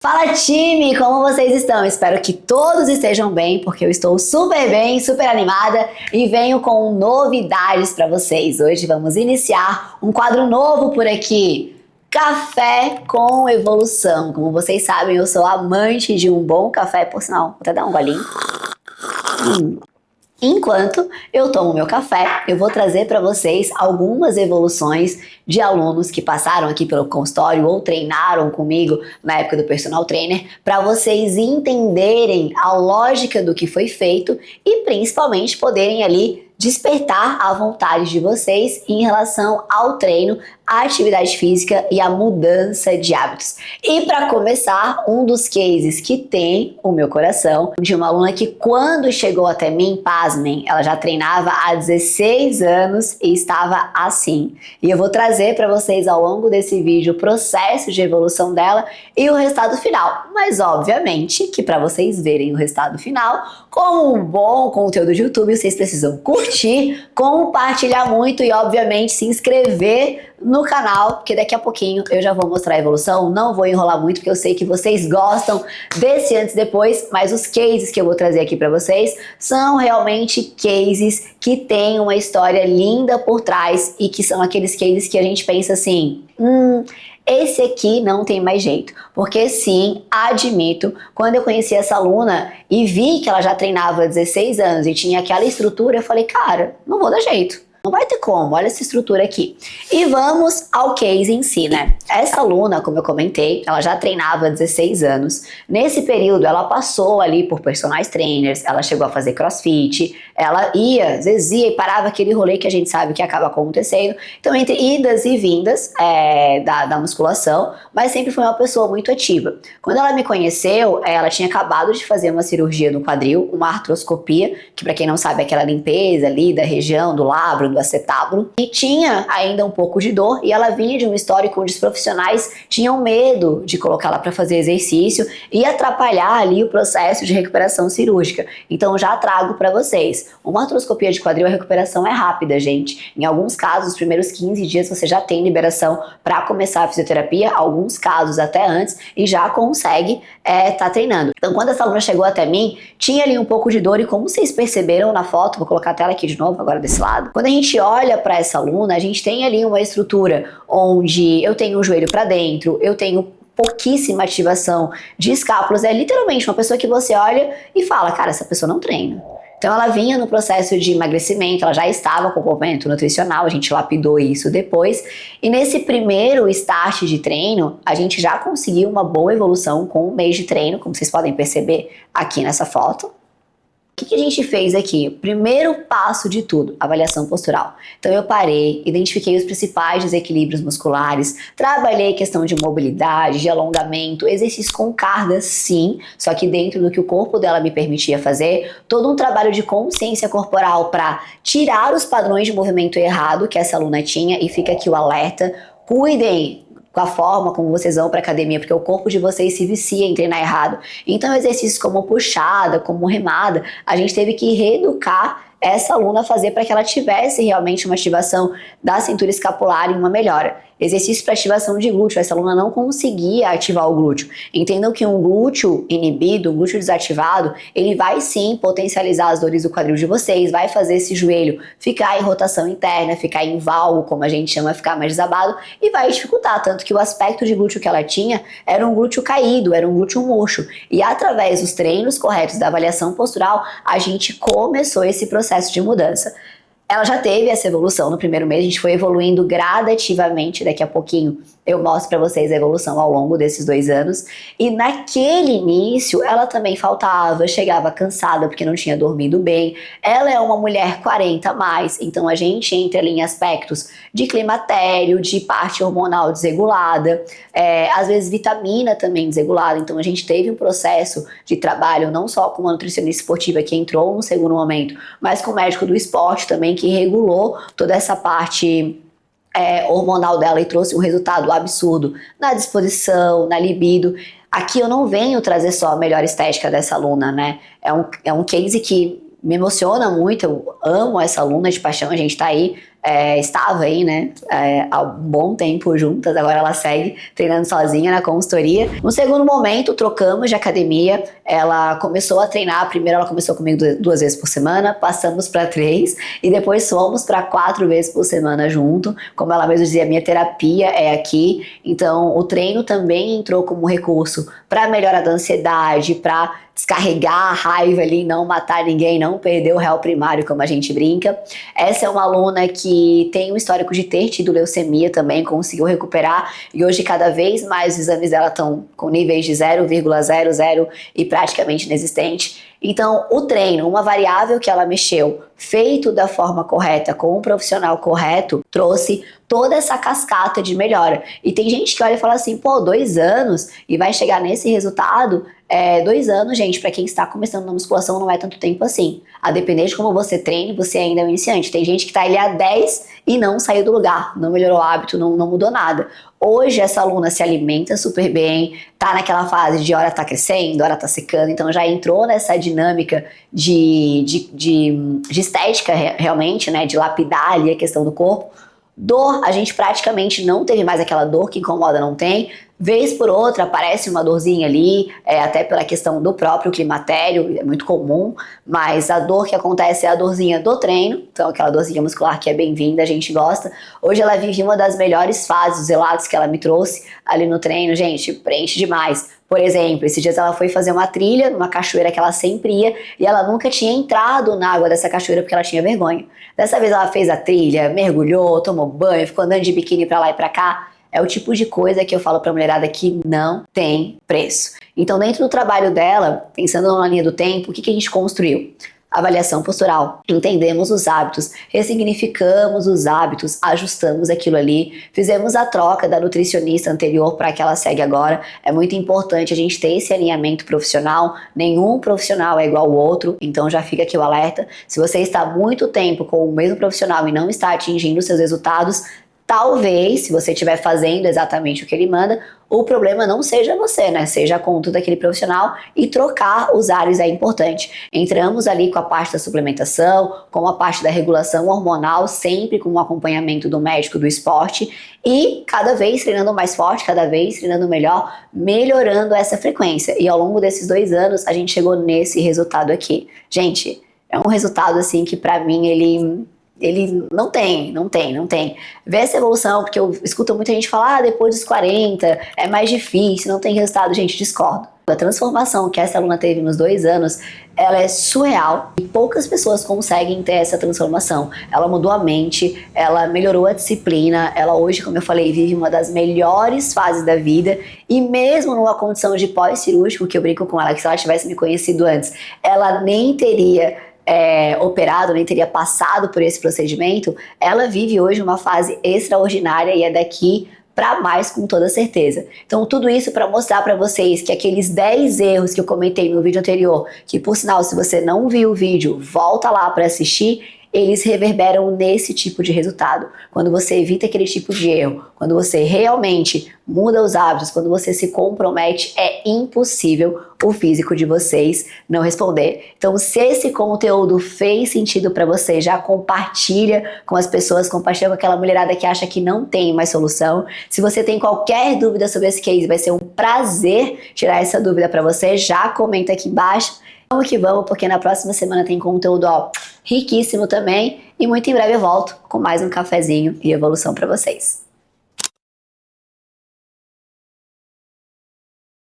Fala time, como vocês estão? Espero que todos estejam bem, porque eu estou super bem, super animada e venho com novidades para vocês. Hoje vamos iniciar um quadro novo por aqui. Café com evolução. Como vocês sabem, eu sou amante de um bom café, por sinal, vou até dar um golinho. Enquanto eu tomo meu café, eu vou trazer para vocês algumas evoluções de alunos que passaram aqui pelo consultório ou treinaram comigo na época do personal trainer, para vocês entenderem a lógica do que foi feito e principalmente poderem ali despertar a vontade de vocês em relação ao treino, à atividade física e à mudança de hábitos. E para começar, um dos cases que tem o meu coração, de uma aluna que quando chegou até mim, pasmem, ela já treinava há 16 anos e estava assim. E eu vou trazer para vocês ao longo desse vídeo o processo de evolução dela e o resultado final. Mas obviamente que para vocês verem o resultado final, com um bom conteúdo de YouTube, vocês precisam curtir, compartilhar muito e obviamente se inscrever no canal, porque daqui a pouquinho eu já vou mostrar a evolução, não vou enrolar muito, porque eu sei que vocês gostam desse antes e depois, mas os cases que eu vou trazer aqui para vocês são realmente cases que têm uma história linda por trás e que são aqueles cases que a gente pensa assim, esse aqui não tem mais jeito, porque sim, admito, quando eu conheci essa aluna e vi que ela já treinava há 16 anos e tinha aquela estrutura, eu falei, cara, não vou dar jeito. Não vai ter como, olha essa estrutura aqui. E vamos ao case em si, né? Essa aluna, como eu comentei, ela já treinava há 16 anos. Nesse período, ela passou ali por personal trainers, ela chegou a fazer crossfit, ela ia, às vezes ia e parava aquele rolê que a gente sabe que acaba acontecendo. Então, entre idas e vindas da musculação, mas sempre foi uma pessoa muito ativa. Quando ela me conheceu, ela tinha acabado de fazer uma cirurgia no quadril, uma artroscopia, que para quem não sabe é aquela limpeza ali da região do labro, do acetábulo, e tinha ainda um pouco de dor, e ela vinha de um histórico onde os profissionais tinham medo de colocá-la para fazer exercício e atrapalhar ali o processo de recuperação cirúrgica. Então já trago para vocês, uma artroscopia de quadril, a recuperação é rápida, gente. Em alguns casos, os primeiros 15 dias você já tem liberação para começar a fisioterapia, alguns casos até antes, e já consegue tá treinando. Então quando essa aluna chegou até mim, tinha ali um pouco de dor, e como vocês perceberam na foto, vou colocar a tela aqui de novo, agora desse lado, quando a gente olha para essa aluna, a gente tem ali uma estrutura onde eu tenho o joelho para dentro, eu tenho pouquíssima ativação de escápulas, é literalmente uma pessoa que você olha e fala, cara, essa pessoa não treina. Então ela vinha no processo de emagrecimento, ela já estava com acompanhamento nutricional, a gente lapidou isso depois, e nesse primeiro start de treino, a gente já conseguiu uma boa evolução com um mês de treino, como vocês podem perceber aqui nessa foto. O que a gente fez aqui? Primeiro passo de tudo, avaliação postural. Então eu parei, identifiquei os principais desequilíbrios musculares, trabalhei questão de mobilidade, de alongamento, exercício com carga sim, só que dentro do que o corpo dela me permitia fazer, todo um trabalho de consciência corporal para tirar os padrões de movimento errado que essa aluna tinha, e fica aqui o alerta, cuidem com a forma como vocês vão para academia, porque o corpo de vocês se vicia em treinar errado. Então exercícios como puxada, como remada, a gente teve que reeducar essa aluna a fazer para que ela tivesse realmente uma ativação da cintura escapular e uma melhora. Exercício para ativação de glúteo, essa aluna não conseguia ativar o glúteo. Entendam que um glúteo inibido, um glúteo desativado, ele vai sim potencializar as dores do quadril de vocês, vai fazer esse joelho ficar em rotação interna, ficar em valgo, como a gente chama, ficar mais desabado, e vai dificultar, tanto que o aspecto de glúteo que ela tinha era um glúteo caído, era um glúteo murcho. E através dos treinos corretos da avaliação postural, a gente começou esse processo de mudança. Ela já teve essa evolução no primeiro mês, a gente foi evoluindo gradativamente, daqui a pouquinho eu mostro para vocês a evolução ao longo desses 2 anos. E naquele início, ela também faltava, chegava cansada porque não tinha dormido bem. Ela é uma mulher 40 a mais, então a gente entra ali em aspectos de climatério, de parte hormonal desregulada, às vezes vitamina também desregulada. Então a gente teve um processo de trabalho não só com uma nutricionista esportiva que entrou no segundo momento, mas com o médico do esporte também, que regulou toda essa parte hormonal dela e trouxe um resultado absurdo na disposição, na libido. Aqui eu não venho trazer só a melhor estética dessa aluna, né? É um case que me emociona muito, eu amo essa aluna de paixão, a gente tá aí estava aí, né, há um bom tempo juntas, agora ela segue treinando sozinha na consultoria. No segundo momento, trocamos de academia, ela começou a treinar, primeiro ela começou comigo 2 vezes por semana, passamos para 3 e depois fomos para 4 vezes por semana junto. Como ela mesma dizia, minha terapia é aqui, então o treino também entrou como recurso para melhorar da ansiedade, para descarregar a raiva ali, não matar ninguém, não perder o réu primário, como a gente brinca. Essa é uma aluna que tem um histórico de ter tido leucemia também, conseguiu recuperar e hoje cada vez mais os exames dela estão com níveis de 0,00 e praticamente inexistente. Então, o treino, uma variável que ela mexeu, feito da forma correta, com um profissional correto, trouxe toda essa cascata de melhora. E tem gente que olha e fala assim, pô, 2 anos e vai chegar nesse resultado? 2 anos, gente, para quem está começando na musculação não é tanto tempo assim. A depender de como você treine, você ainda é um iniciante. Tem gente que tá ali há 10 e não saiu do lugar, não melhorou o hábito, não mudou nada. Hoje essa aluna se alimenta super bem, tá naquela fase de hora tá crescendo, hora tá secando, então já entrou nessa dinâmica de estética realmente, né, de lapidar ali a questão do corpo. Dor, a gente praticamente não teve mais aquela dor que incomoda, não tem. Vez por outra aparece uma dorzinha ali, até pela questão do próprio climatério, é muito comum, mas a dor que acontece é a dorzinha do treino, então aquela dorzinha muscular que é bem-vinda, a gente gosta. Hoje ela vive uma das melhores fases, os relatos que ela me trouxe ali no treino, gente, preenche demais. Por exemplo, esses dias ela foi fazer uma trilha numa cachoeira que ela sempre ia e ela nunca tinha entrado na água dessa cachoeira porque ela tinha vergonha. Dessa vez ela fez a trilha, mergulhou, tomou banho, ficou andando de biquíni pra lá e pra cá. É o tipo de coisa que eu falo pra mulherada que não tem preço. Então, dentro do trabalho dela, pensando na linha do tempo, o que a gente construiu? Avaliação postural. Entendemos os hábitos, ressignificamos os hábitos, ajustamos aquilo ali, fizemos a troca da nutricionista anterior para que ela segue agora. É muito importante a gente ter esse alinhamento profissional. Nenhum profissional é igual ao outro, então já fica aqui o alerta. Se você está há muito tempo com o mesmo profissional e não está atingindo seus resultados, talvez, se você estiver fazendo exatamente o que ele manda, o problema não seja você, né? Seja a conta daquele profissional e trocar os ares é importante. Entramos ali com a parte da suplementação, com a parte da regulação hormonal, sempre com o acompanhamento do médico do esporte e cada vez treinando mais forte, cada vez treinando melhor, melhorando essa frequência. E ao longo desses 2 anos, a gente chegou nesse resultado aqui. Gente, é um resultado assim que pra mim ele não tem. Ver essa evolução, porque eu escuto muita gente falar, depois dos 40 é mais difícil, não tem resultado. Gente, discordo. A transformação que essa aluna teve nos 2 anos, ela é surreal e poucas pessoas conseguem ter essa transformação. Ela mudou a mente, ela melhorou a disciplina, ela hoje, como eu falei, vive uma das melhores fases da vida e mesmo numa condição de pós-cirúrgico, que eu brinco com ela, que se ela tivesse me conhecido antes, ela nem teria operado, nem teria passado por esse procedimento, ela vive hoje uma fase extraordinária e é daqui para mais com toda certeza. Então tudo isso para mostrar para vocês que aqueles 10 erros que eu comentei no vídeo anterior, que por sinal se você não viu o vídeo, volta lá para assistir, eles reverberam nesse tipo de resultado. Quando você evita aquele tipo de erro, quando você realmente muda os hábitos, quando você se compromete, é impossível o físico de vocês não responder. Então, se esse conteúdo fez sentido para você, já compartilha com as pessoas, compartilha com aquela mulherada que acha que não tem mais solução. Se você tem qualquer dúvida sobre esse case, vai ser um prazer tirar essa dúvida para você, já comenta aqui embaixo. Vamos que vamos, porque na próxima semana tem conteúdo riquíssimo também e muito em breve eu volto com mais um cafezinho e evolução para vocês.